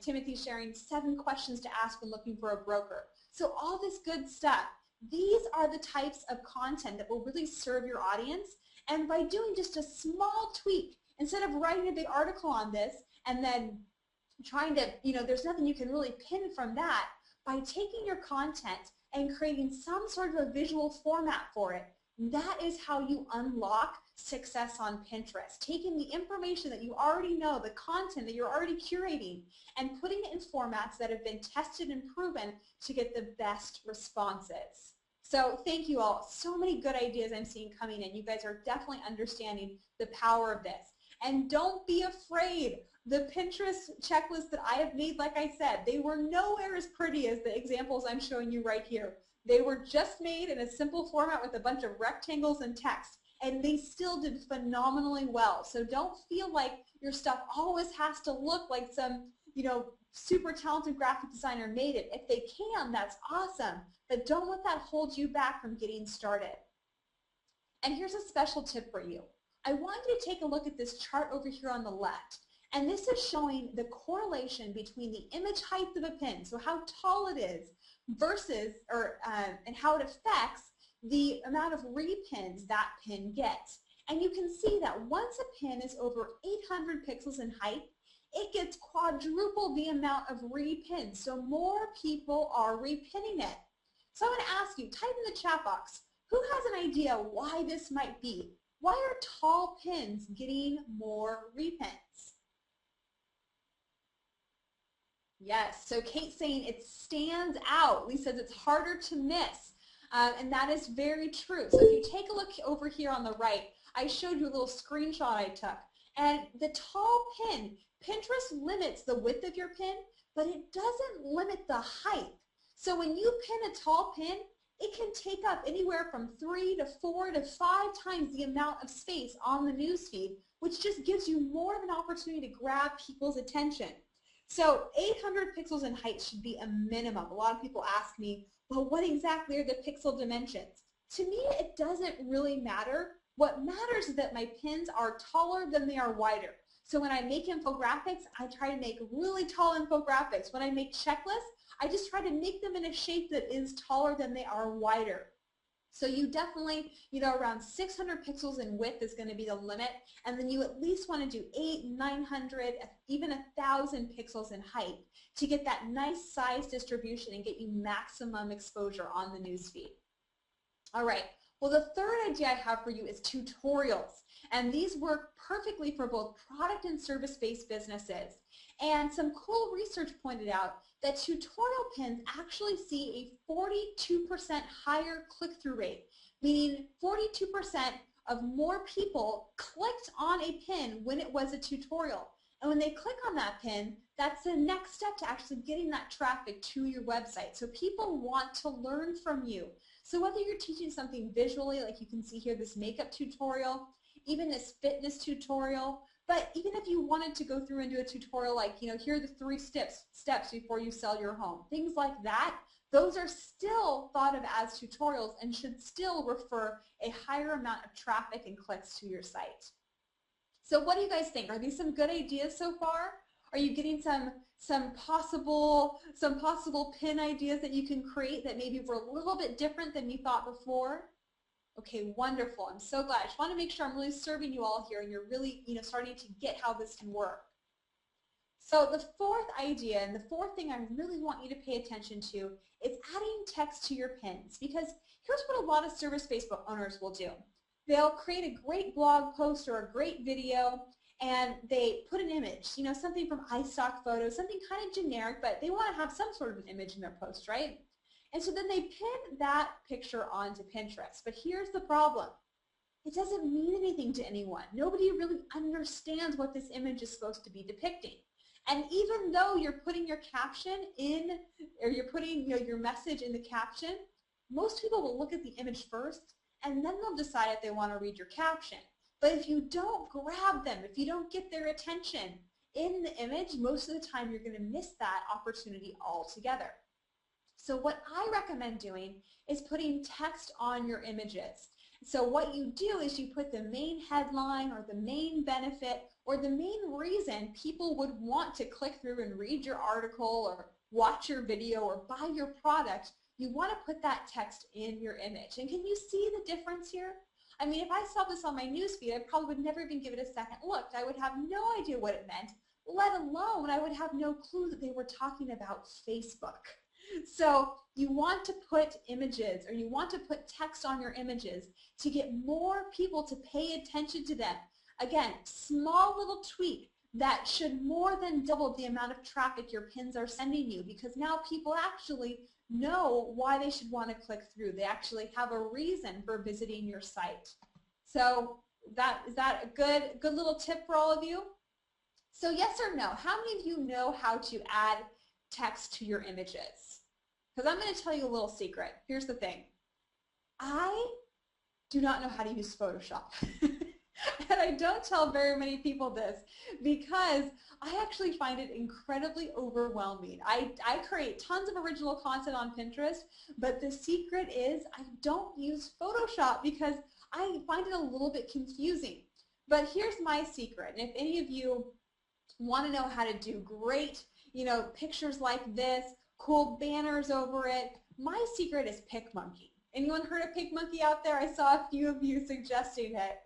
A: Timothy's sharing 7 questions to ask when looking for a broker. So all this good stuff. These are the types of content that will really serve your audience. And by doing just a small tweak, instead of writing a big article on this and then trying to, there's nothing you can really pin from that, by taking your content and creating some sort of a visual format for it, that is how you unlock success on Pinterest. Taking the information that you already know, the content that you're already curating, and putting it in formats that have been tested and proven to get the best responses. So thank you all. So many good ideas I'm seeing coming in. You guys are definitely understanding the power of this. And don't be afraid. The Pinterest checklist that I have made, like I said, they were nowhere as pretty as the examples I'm showing you right here. They were just made in a simple format with a bunch of rectangles and text, and they still did phenomenally well. So don't feel like your stuff always has to look like some, super talented graphic designer made it. If they can, that's awesome, but don't let that hold you back from getting started. And here's a special tip for you. I want you to take a look at this chart over here on the left. And this is showing the correlation between the image height of a pin, so how tall it is, versus, and how it affects the amount of repins that pin gets. And you can see that once a pin is over 800 pixels in height, it gets quadruple the amount of repins. So more people are repinning it. So I'm going to ask you, type in the chat box, who has an idea why this might be? Why are tall pins getting more repins? Yes, so Kate's saying it stands out. Lee says it's harder to miss, and that is very true. So if you take a look over here on the right, I showed you a little screenshot I took. And the tall pin, Pinterest limits the width of your pin, but it doesn't limit the height. So when you pin a tall pin, it can take up anywhere from 3 to 4 to 5 times the amount of space on the newsfeed, which just gives you more of an opportunity to grab people's attention. So 800 pixels in height should be a minimum. A lot of people ask me, well, what exactly are the pixel dimensions? To me, it doesn't really matter. What matters is that my pins are taller than they are wider. So when I make infographics, I try to make really tall infographics. When I make checklists, I just try to make them in a shape that is taller than they are wider. So you definitely, around 600 pixels in width is going to be the limit, and then you at least want to do 800, 900, even 1,000 pixels in height to get that nice size distribution and get you maximum exposure on the newsfeed. All right, well, the third idea I have for you is tutorials, and these work perfectly for both product and service-based businesses. And some cool research pointed out that tutorial pins actually see a 42% higher click-through rate, meaning 42% of more people clicked on a pin when it was a tutorial. And when they click on that pin, that's the next step to actually getting that traffic to your website. So people want to learn from you. So whether you're teaching something visually, like you can see here, this makeup tutorial, even this fitness tutorial, but even if you wanted to go through and do a tutorial like, here are the 3 steps before you sell your home, things like that, those are still thought of as tutorials and should still refer a higher amount of traffic and clicks to your site. So what do you guys think? Are these some good ideas so far? Are you getting some possible pin ideas that you can create that maybe were a little bit different than you thought before? Okay, wonderful. I'm so glad. I just want to make sure I'm really serving you all here and you're really, starting to get how this can work. So the fourth idea and the fourth thing I really want you to pay attention to is adding text to your pins, because here's what a lot of service-based owners will do. They'll create a great blog post or a great video and they put an image, something from iStock Photos, something kind of generic, but they want to have some sort of an image in their post, right? And so then they pin that picture onto Pinterest. But here's the problem. It doesn't mean anything to anyone. Nobody really understands what this image is supposed to be depicting. And even though you're putting your caption in, or you're putting your message in the caption, most people will look at the image first and then they'll decide if they want to read your caption. But if you don't grab them, if you don't get their attention in the image, most of the time you're going to miss that opportunity altogether. So what I recommend doing is putting text on your images. So what you do is you put the main headline or the main benefit or the main reason people would want to click through and read your article or watch your video or buy your product. You want to put that text in your image. And can you see the difference here? I mean, if I saw this on my newsfeed, I probably would never even give it a second look. I would have no idea what it meant, let alone I would have no clue that they were talking about Facebook. So you want to put images or you want to put text on your images to get more people to pay attention to them. Again, small little tweak that should more than double the amount of traffic your pins are sending you, because now people actually know why they should want to click through. They actually have a reason for visiting your site. So is that a good little tip for all of you? So yes or no, how many of you know how to add text to your images? Because I'm going to tell you a little secret. Here's the thing. I do not know how to use Photoshop. And I don't tell very many people this because I actually find it incredibly overwhelming. I create tons of original content on Pinterest, but the secret is I don't use Photoshop because I find it a little bit confusing. But here's my secret, and if any of you want to know how to do great, pictures like this, cool banners over it, my secret is PicMonkey. Anyone heard of PicMonkey out there? I saw a few of you suggesting it.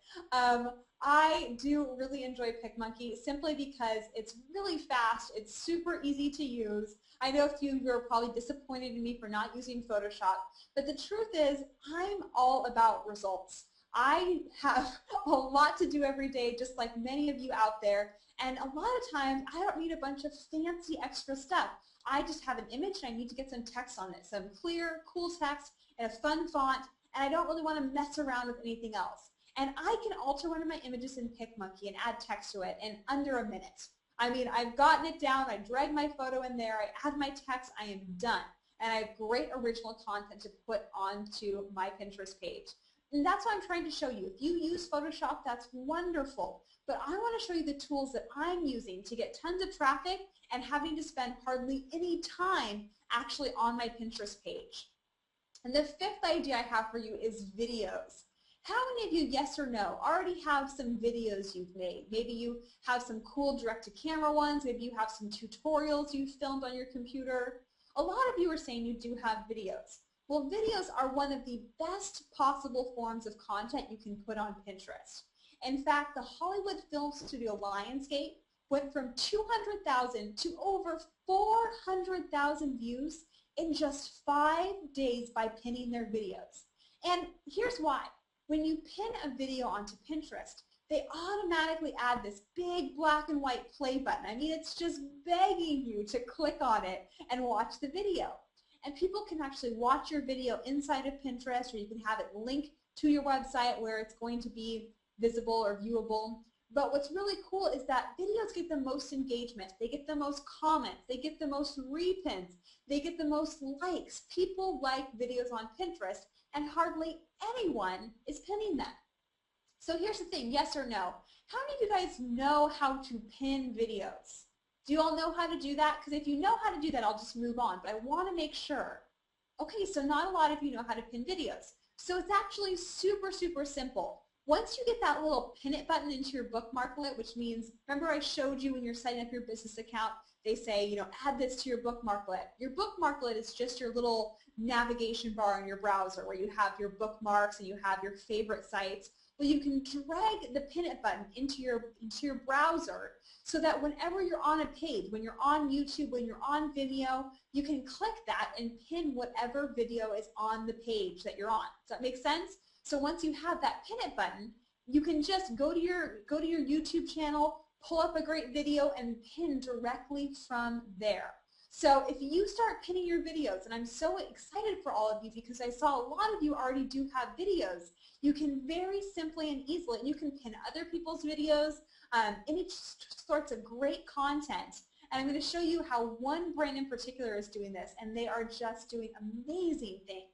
A: I do really enjoy PicMonkey simply because it's really fast, it's super easy to use. I know a few of you are probably disappointed in me for not using Photoshop, but the truth is I'm all about results. I have a lot to do every day, just like many of you out there, and a lot of times I don't need a bunch of fancy extra stuff. I just have an image and I need to get some text on it, some clear, cool text and a fun font, and I don't really want to mess around with anything else. And I can alter one of my images in PicMonkey and add text to it in under a minute. I mean, I've gotten it down, I drag my photo in there, I add my text, I am done. And I have great original content to put onto my Pinterest page. And that's what I'm trying to show you. If you use Photoshop, that's wonderful. But I want to show you the tools that I'm using to get tons of traffic and having to spend hardly any time actually on my Pinterest page. And the fifth idea I have for you is videos. How many of you, yes or no, already have some videos you've made? Maybe you have some cool direct-to-camera ones. Maybe you have some tutorials you've filmed on your computer. A lot of you are saying you do have videos. Well, videos are one of the best possible forms of content you can put on Pinterest. In fact, the Hollywood film studio Lionsgate went from 200,000 to over 400,000 views in just 5 days by pinning their videos. And here's why. When you pin a video onto Pinterest, they automatically add this big black and white play button. I mean, it's just begging you to click on it and watch the video. And people can actually watch your video inside of Pinterest, or you can have it linked to your website where it's going to be visible or viewable. But what's really cool is that videos get the most engagement, they get the most comments, they get the most repins, they get the most likes. People like videos on Pinterest, and hardly anyone is pinning them. So here's the thing, yes or no? How many of you guys know how to pin videos? Do you all know how to do that? Because if you know how to do that, I'll just move on, but I want to make sure. Okay, so not a lot of you know how to pin videos. So it's actually super, super simple. Once you get that little pin it button into your bookmarklet, which means, remember I showed you when you're setting up your business account, they say, add this to your bookmarklet. Your bookmarklet is just your little navigation bar in your browser where you have your bookmarks and you have your favorite sites. Well, you can drag the pin it button into your browser so that whenever you're on a page, when you're on YouTube, when you're on Vimeo, you can click that and pin whatever video is on the page that you're on. Does that make sense? So once you have that pin it button, you can just go to your YouTube channel, pull up a great video, and pin directly from there. So if you start pinning your videos, and I'm so excited for all of you because I saw a lot of you already do have videos, you can very simply and easily, and you can pin other people's videos, any sorts of great content. And I'm going to show you how one brand in particular is doing this, and they are just doing amazing things.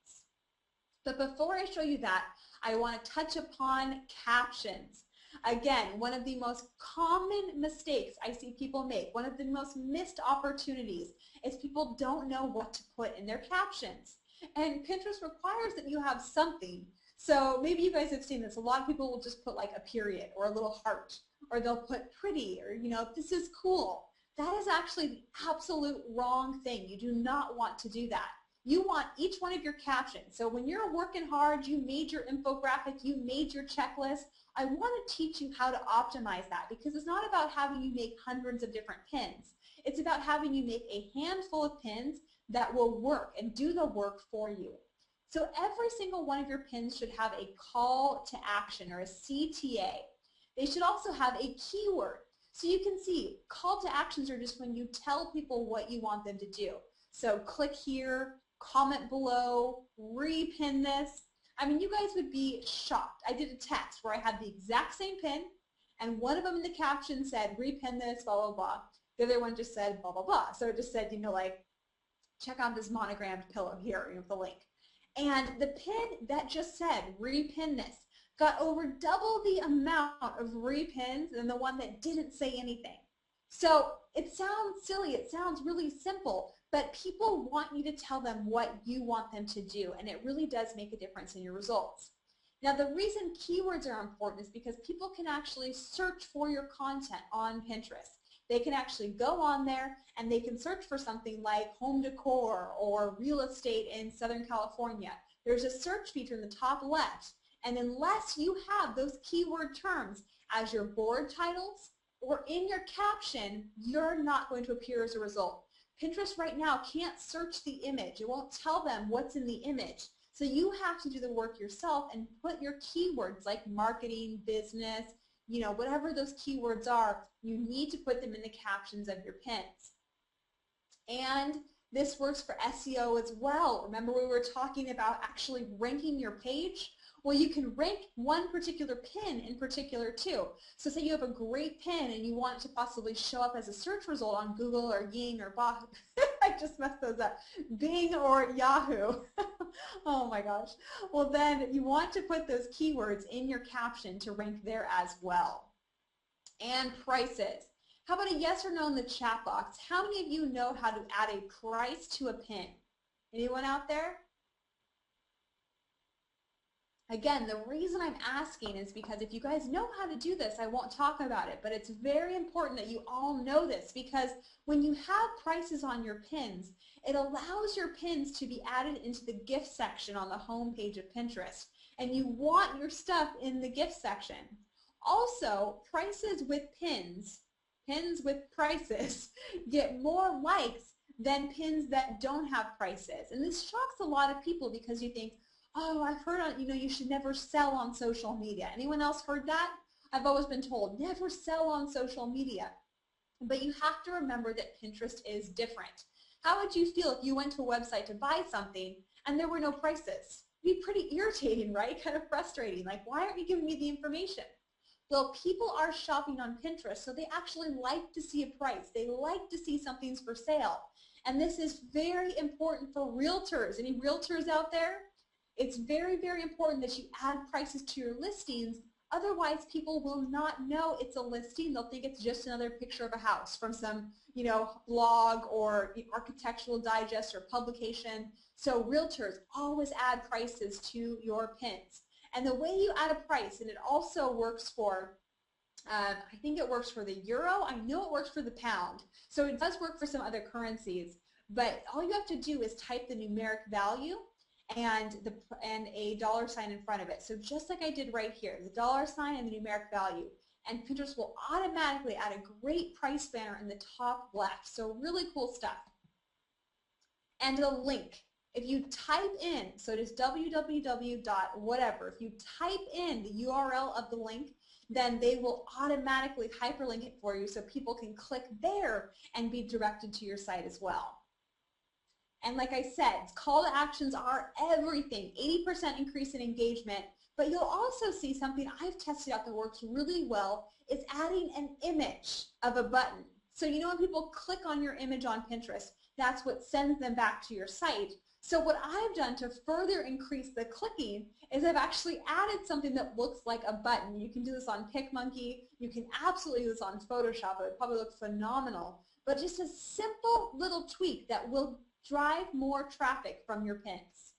A: But before I show you that, I want to touch upon captions. Again, one of the most common mistakes I see people make, one of the most missed opportunities, is people don't know what to put in their captions. And Pinterest requires that you have something. So maybe you guys have seen this. A lot of people will just put like a period or a little heart, or they'll put pretty, or this is cool. That is actually the absolute wrong thing. You do not want to do that. You want each one of your captions. So when you're working hard, you made your infographic, you made your checklist, I want to teach you how to optimize that, because it's not about having you make hundreds of different pins. It's about having you make a handful of pins that will work and do the work for you. So every single one of your pins should have a call to action, or a CTA. They should also have a keyword. So you can see call to actions are just when you tell people what you want them to do. So click here, comment below, repin this. I mean, you guys would be shocked. I did a test where I had the exact same pin, and one of them in the caption said repin this, blah, blah, blah. The other one just said blah, blah, blah. So it just said, like, check out this monogrammed pillow here, the link. And the pin that just said repin this got over double the amount of repins than the one that didn't say anything. So it sounds silly, it sounds really simple, but people want you to tell them what you want them to do, and it really does make a difference in your results. Now, the reason keywords are important is because people can actually search for your content on Pinterest. They can actually go on there and they can search for something like home decor or real estate in Southern California. There's a search feature in the top left, and unless you have those keyword terms as your board titles or in your caption, you're not going to appear as a result. Pinterest right now can't search the image. It won't tell them what's in the image. So you have to do the work yourself and put your keywords like marketing, business, whatever those keywords are, you need to put them in the captions of your pins. And this works for SEO as well. Remember we were talking about actually ranking your page? Well, you can rank one particular pin in particular too. So say you have a great pin and you want it to possibly show up as a search result on Google or Ying or I just messed those up, Bing or Yahoo. Oh my gosh. Well, then you want to put those keywords in your caption to rank there as well. And prices. How about a yes or no in the chat box? How many of you know how to add a price to a pin? Anyone out there? Again, the reason I'm asking is because if you guys know how to do this, I won't talk about it, but it's very important that you all know this, because when you have prices on your pins, it allows your pins to be added into the gift section on the home page of Pinterest, and you want your stuff in the gift section. Also, prices with pins with prices, get more likes than pins that don't have prices. And this shocks a lot of people because you think, oh, I've heard, you should never sell on social media. Anyone else heard that? I've always been told, never sell on social media. But you have to remember that Pinterest is different. How would you feel if you went to a website to buy something and there were no prices? It'd be pretty irritating, right? Kind of frustrating. Like, why aren't you giving me the information? Well, people are shopping on Pinterest, so they actually like to see a price. They like to see something's for sale. And this is very important for realtors. Any realtors out there? It's very, very important that you add prices to your listings. Otherwise, people will not know it's a listing. They'll think it's just another picture of a house from some, blog or architectural digest or publication. So realtors, always add prices to your pins. And the way you add a price, and it also works for, I think it works for the euro. I know it works for the pound. So it does work for some other currencies. But all you have to do is type the numeric value and a dollar sign in front of it. So just like I did right here, the dollar sign and the numeric value. And Pinterest will automatically add a great price banner in the top left. So really cool stuff. And a link. If you type in, so it is www.whatever, if you type in the URL of the link, then they will automatically hyperlink it for you so people can click there and be directed to your site as well. And like I said, call to actions are everything, 80% increase in engagement, but you'll also see something I've tested out that works really well is adding an image of a button. So when people click on your image on Pinterest, that's what sends them back to your site. So what I've done to further increase the clicking is I've actually added something that looks like a button. You can do this on PicMonkey. You can absolutely do this on Photoshop. It would probably look phenomenal. But just a simple little tweak that will drive more traffic from your pins.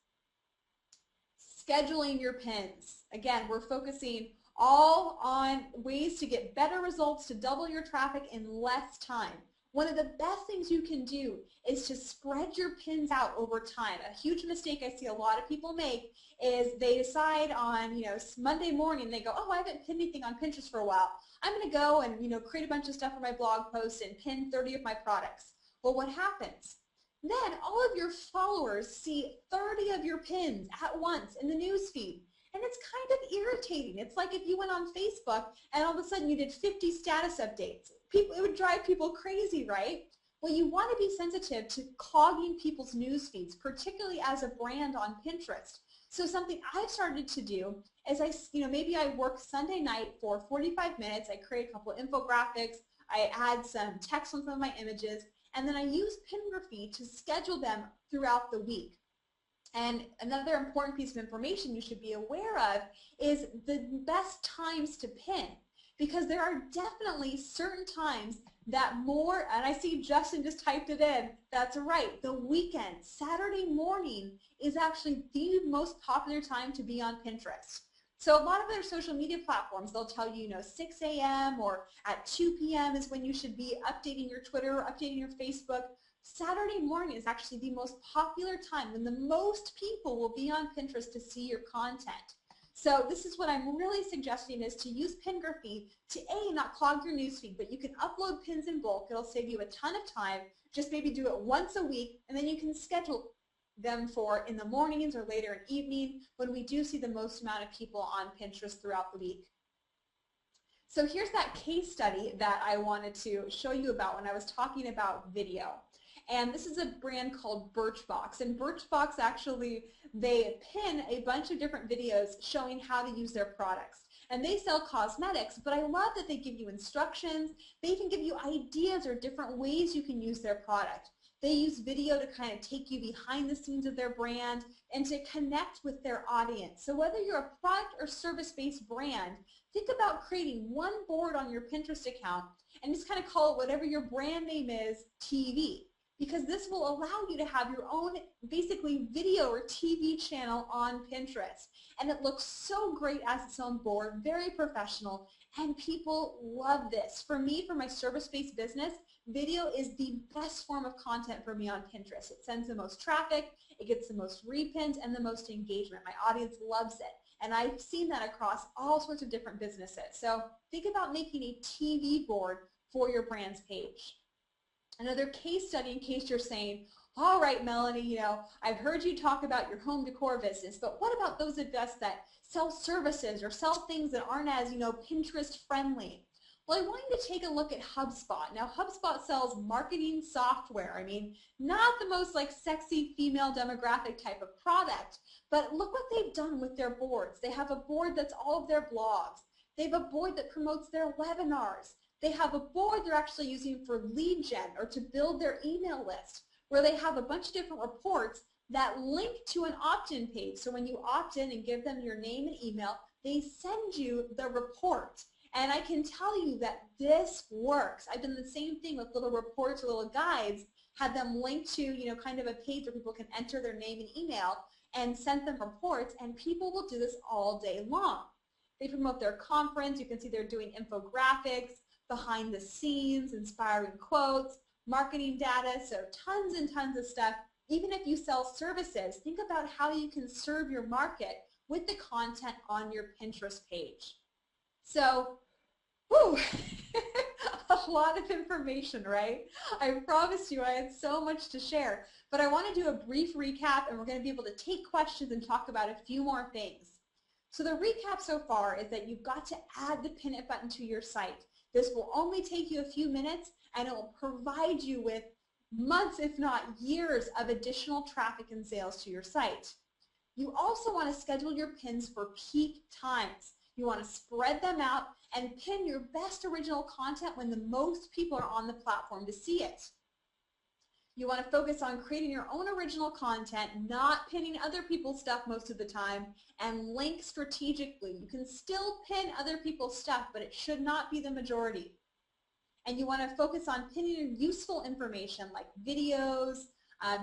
A: Scheduling your pins. Again, we're focusing all on ways to get better results, to double your traffic in less time. One of the best things you can do is to spread your pins out over time. A huge mistake I see a lot of people make is they decide on, Monday morning, they go, oh, I haven't pinned anything on Pinterest for a while. I'm going to go and, create a bunch of stuff for my blog posts and pin 30 of my products. Well, what happens? Then all of your followers see 30 of your pins at once in the newsfeed. And it's kind of irritating. It's like if you went on Facebook and all of a sudden you did 50 status updates. It would drive people crazy, right? Well, you want to be sensitive to clogging people's news feeds, particularly as a brand on Pinterest. So something I've started to do is maybe I work Sunday night for 45 minutes. I create a couple of infographics. I add some text on some of my images, and then I use Pingraphy to schedule them throughout the week. And another important piece of information you should be aware of is the best times to pin, because there are definitely certain times that and I see Justin just typed it in, that's right, the weekend, Saturday morning is actually the most popular time to be on Pinterest. So a lot of other social media platforms, they'll tell you, 6 a.m. or at 2 p.m. is when you should be updating your Twitter or updating your Facebook. Saturday morning is actually the most popular time when the most people will be on Pinterest to see your content. So this is what I'm really suggesting, is to use Pingraphy to not clog your newsfeed, but you can upload pins in bulk. It'll save you a ton of time. Just maybe do it once a week, and then you can schedule them for in the mornings or later in evening when we do see the most amount of people on Pinterest throughout the week. So here's that case study that I wanted to show you about when I was talking about video. And this is a brand called Birchbox. And Birchbox actually, they pin a bunch of different videos showing how to use their products. And they sell cosmetics, but I love that they give you instructions. They even give you ideas or different ways you can use their product. They use video to kind of take you behind the scenes of their brand and to connect with their audience. So whether you're a product or service-based brand, think about creating one board on your Pinterest account and just kind of call it whatever your brand name is, TV. Because this will allow you to have your own basically video or TV channel on Pinterest. And it looks so great as its own board, very professional, and people love this. For me, for my service-based business, video is the best form of content for me on Pinterest. It sends the most traffic, it gets the most repins, and the most engagement. My audience loves it. And I've seen that across all sorts of different businesses. So think about making a TV board for your brand's page. Another case study, in case you're saying, all right, Melanie, I've heard you talk about your home decor business, but what about those of us that sell services or sell things that aren't as, Pinterest friendly? Well, I want you to take a look at Hubspot. Now, Hubspot sells marketing software. I mean, not the most sexy female demographic type of product, but look what they've done with their boards. They have a board that's all of their blogs. They have a board that promotes their webinars. They have a board they're actually using for lead gen or to build their email list, where they have a bunch of different reports that link to an opt-in page. So when you opt in and give them your name and email, they send you the report. And I can tell you that this works. I've done the same thing with little reports or little guides, had them linked to, kind of a page where people can enter their name and email and send them reports, and people will do this all day long. They promote their conference. You can see they're doing infographics, behind the scenes, inspiring quotes, marketing data, so tons and tons of stuff. Even if you sell services, think about how you can serve your market with the content on your Pinterest page. So, whew, a lot of information, right? I promised you I had so much to share, but I want to do a brief recap, and we're going to be able to take questions and talk about a few more things. So the recap so far is that you've got to add the Pin It button to your site. This will only take you a few minutes, and it will provide you with months, if not years, of additional traffic and sales to your site. You also want to schedule your pins for peak times. You want to spread them out and pin your best original content when the most people are on the platform to see it. You want to focus on creating your own original content, not pinning other people's stuff most of the time, and link strategically. You can still pin other people's stuff, but it should not be the majority. And you want to focus on pinning useful information like videos,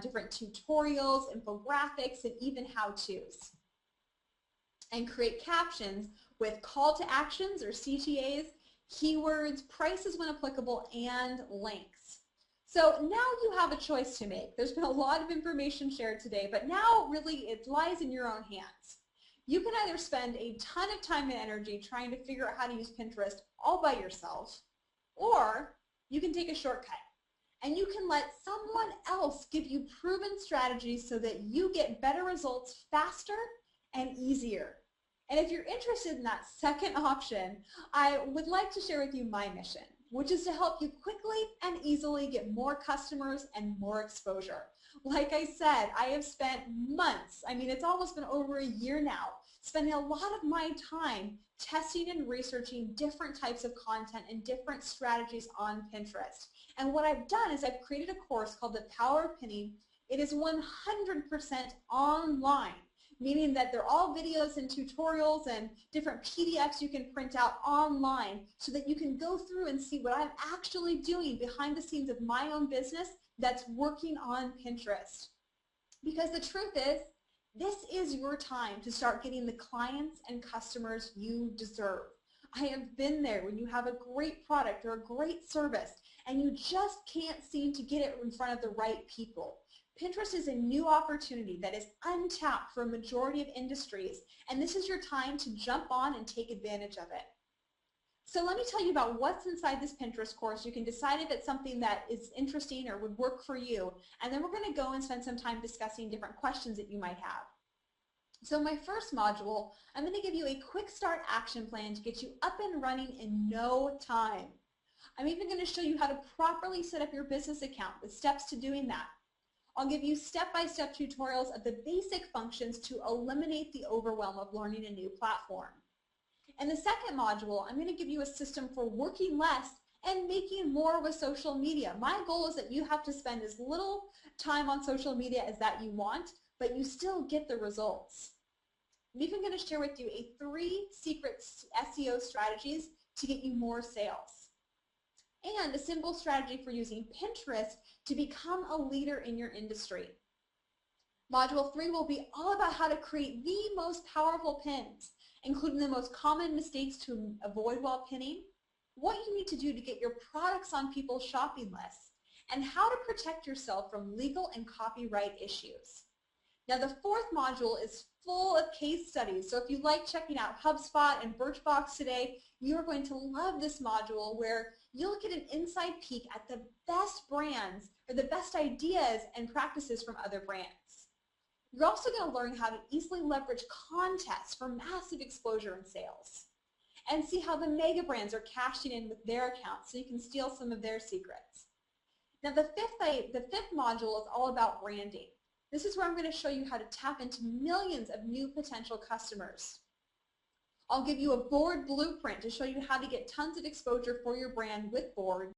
A: different tutorials, infographics, and even how-tos. and create captions with call to actions or CTAs, keywords, prices when applicable, and links. So now you have a choice to make. There's been a lot of information shared today, but now really it lies in your own hands. You can either spend a ton of time and energy trying to figure out how to use Pinterest all by yourself, or you can take a shortcut and you can let someone else give you proven strategies so that you get better results faster and easier. And if you're interested in that second option, I would like to share with you my mission, which is to help you quickly and easily get more customers and more exposure. Like I said, I have spent months, I mean it's almost been over a year now, spending a lot of my time testing and researching different types of content and different strategies on Pinterest. And what I've done is I've created a course called The Power of Pinning. It is 100% online, meaning that they're all videos and tutorials and different PDFs you can print out online so that you can go through and see what I'm actually doing behind the scenes of my own business that's working on Pinterest. Because the truth is, this is your time to start getting the clients and customers you deserve. I have been there when you have a great product or a great service and you just can't seem to get it in front of the right people. Pinterest is a new opportunity that is untapped for a majority of industries, and this is your time to jump on and take advantage of it. So let me tell you about what's inside this Pinterest course. You can decide if it's something that is interesting or would work for you, and then we're going to go and spend some time discussing different questions that you might have. So my first module, I'm going to give you a quick start action plan to get you up and running in no time. I'm even going to show you how to properly set up your business account with steps to doing that. I'll give you step-by-step tutorials of the basic functions to eliminate the overwhelm of learning a new platform. In the second module, I'm going to give you a system for working less and making more with social media. My goal is that you have to spend as little time on social media as that you want, but you still get the results. I'm even going to share with you 3 secret SEO strategies to get you more sales, and a simple strategy for using Pinterest to become a leader in your industry. Module 3 will be all about how to create the most powerful pins, including the most common mistakes to avoid while pinning, what you need to do to get your products on people's shopping lists, and how to protect yourself from legal and copyright issues. Now the 4th module is full of case studies, so if you like checking out Hubspot and Birchbox today, you are going to love this module where you'll get an inside peek at the best brands or the best ideas and practices from other brands. You're also going to learn how to easily leverage contests for massive exposure and sales, and see how the mega brands are cashing in with their accounts so you can steal some of their secrets. Now the fifth module is all about branding. This is where I'm going to show you how to tap into millions of new potential customers. I'll give you a board blueprint to show you how to get tons of exposure for your brand with boards.